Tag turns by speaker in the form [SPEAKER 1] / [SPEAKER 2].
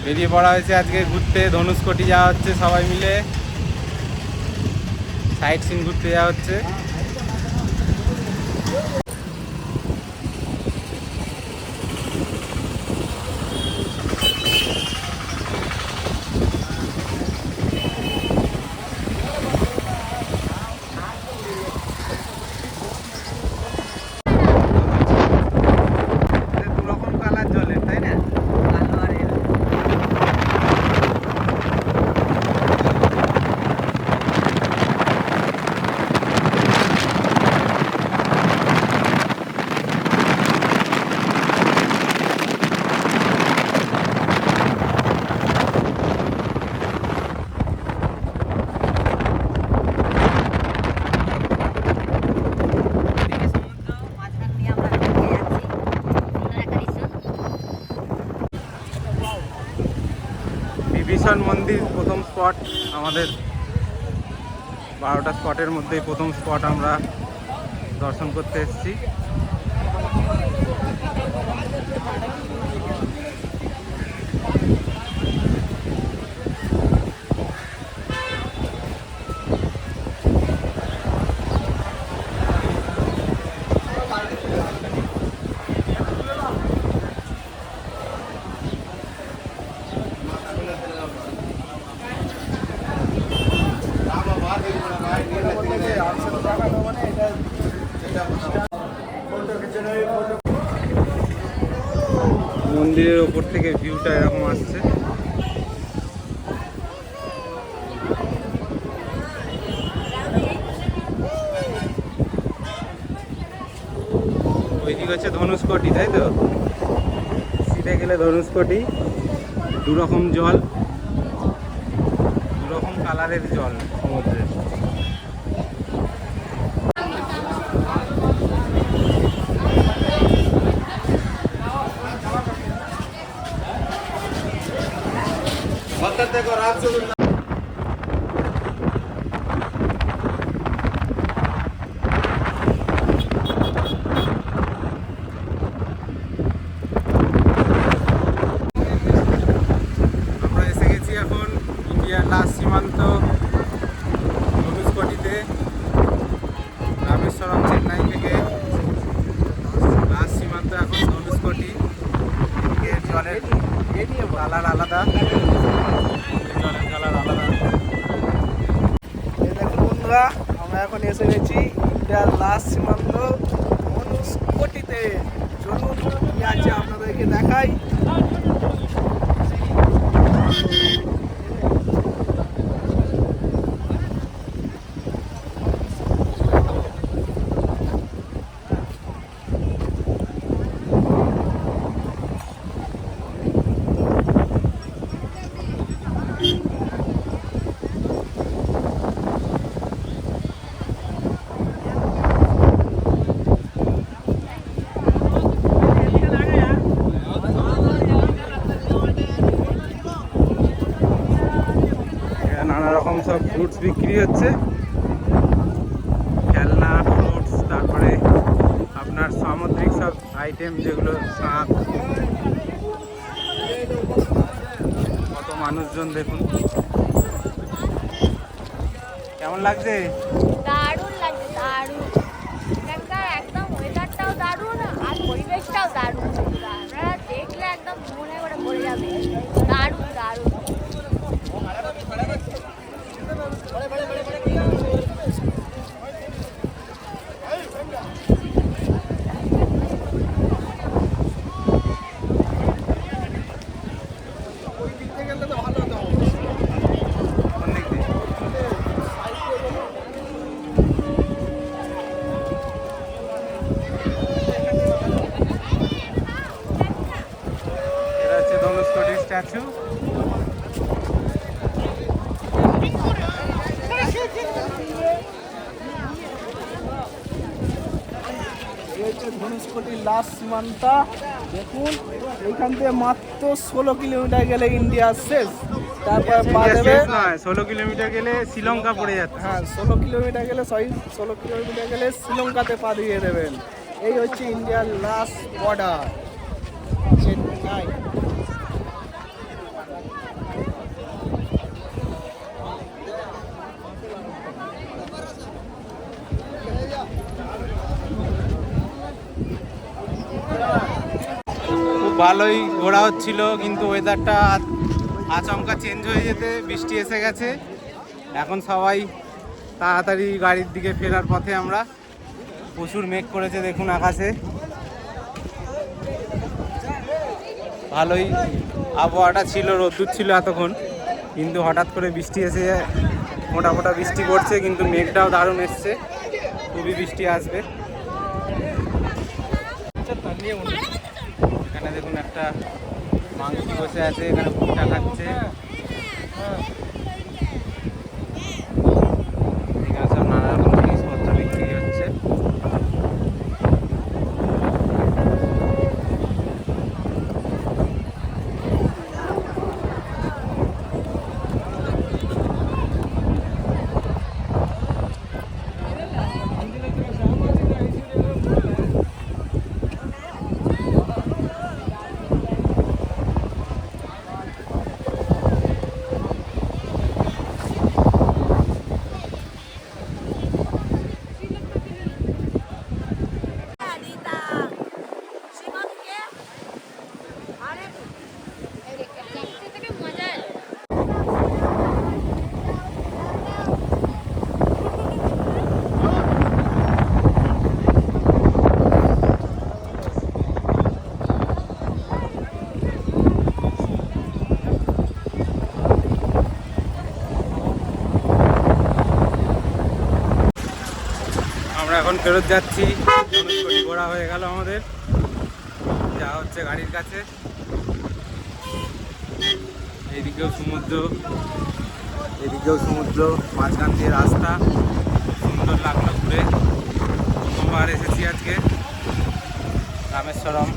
[SPEAKER 1] বেরিয়ে পড়া হয়েছে আজকে ঘুরতে। ধনুষকোটি যাওয়া হচ্ছে সবাই মিলে, সাইট সিন ঘুরতে যাওয়া হচ্ছে। দুরকম কালার জলের, তাই না? বিভীষণ মন্দির প্রথম স্পট আমাদের, 12টা স্পটের মধ্যে প্রথম স্পট আমরা দর্শন করতে এসেছি। মন্দিরের ওপর থেকে ভিউটা এরকম আসছে। ওইদিকে হচ্ছে ধনুষকোটি, তাই তো? সিধে গেলে ধনুষকোটি। দুরকম জল, দুরকম কালারের জল সমুদ্রের। আমরা এসে গেছি এখন ইন্ডিয়ার লাস্ট সীমান্ত ধনুষকোটিতে। রামেশ্বরম চেন্নাই থেকে লাস্ট সীমান্ত এখন ধনুষকোটি। এর জলের কালার আলাদা, জলের কালার আলাদা।
[SPEAKER 2] এই দেখুন বন্ধুরা, আমরা এখন এসে গেছি ইন্ডিয়ার লাস্ট সীমান্ত ধনুষকোটিতে। চলুন কি আছে আপনাদেরকে দেখাই।
[SPEAKER 1] নানা রকম সব ফ্রুটস বিক্রি হচ্ছে, খেলনা, ফ্রুটস, তারপরে আপনার সামুদ্রিক সব আইটেম যেগুলো শাঁখ। কত মানুষজন দেখুন। কেমন লাগছে?
[SPEAKER 3] দারুণ লাগছে, দারুণ। এখানকার একদম ওয়েদারটাও দারুণ আর পরিবেশটাও দারুণ। আপনারা দেখলে একদম মনে করে পড়ে যাবে। দারুণ দারুণ।
[SPEAKER 1] কোন দিক দিয়ে? এটা হচ্ছে ধনুষকোটির স্ট্যাচু।
[SPEAKER 2] এই হচ্ছে ধনুষকোটির লাস্ট সীমান্ত। দেখুন এইখান থেকে মাত্র 16 কিলোমিটার গেলে ইন্ডিয়া শেষ। তারপর পা দেবে
[SPEAKER 1] 16 কিলোমিটার গেলে শ্রীলঙ্কা পড়ে যাচ্ছে।
[SPEAKER 2] হ্যাঁ 16 কিলোমিটার গেলে 16 কিলোমিটার গেলে শ্রীলঙ্কাতে পা দিয়ে দেবেন। এই হচ্ছে ইন্ডিয়ার লাস্ট বর্ডার চেন্নাই।
[SPEAKER 1] ভালোই ঘোরা হচ্ছিল, কিন্তু ওয়েদারটা আচমকা চেঞ্জ হয়ে যেতে বৃষ্টি এসে গেছে। এখন সবাই তাড়াতাড়ি গাড়ির দিকে ফেরার পথে আমরা। প্রচুর মেঘ করেছে দেখুন আকাশে, ভালোই আবহাওয়াটা ছিল, রোদ্দুর ছিল এতক্ষণ, কিন্তু হঠাৎ করে বৃষ্টি এসে মোটা মোটা বৃষ্টি পড়ছে, কিন্তু মেঘটাও দারুণ এসছে, খুবই বৃষ্টি আসবে। এখানে দেখুন একটা মাংস বসে আছে, এখানে ভুট্টা খাচ্ছে। এখানে সব নানা রকম জিনিসপত্র বিক্রি হচ্ছে। আমরা এখন ফেরত যাচ্ছি, ধনুষকোটি ঘোরা হয়ে গেল আমাদের, যা হচ্ছে গাড়ির কাছে। এদিকেও সমুদ্র, এদিকেও সমুদ্র, মাঝখান দিয়ে রাস্তা, সুন্দর লাগলো ঘুরে। প্রথমবার এসেছি আজকে রামেশ্বরম।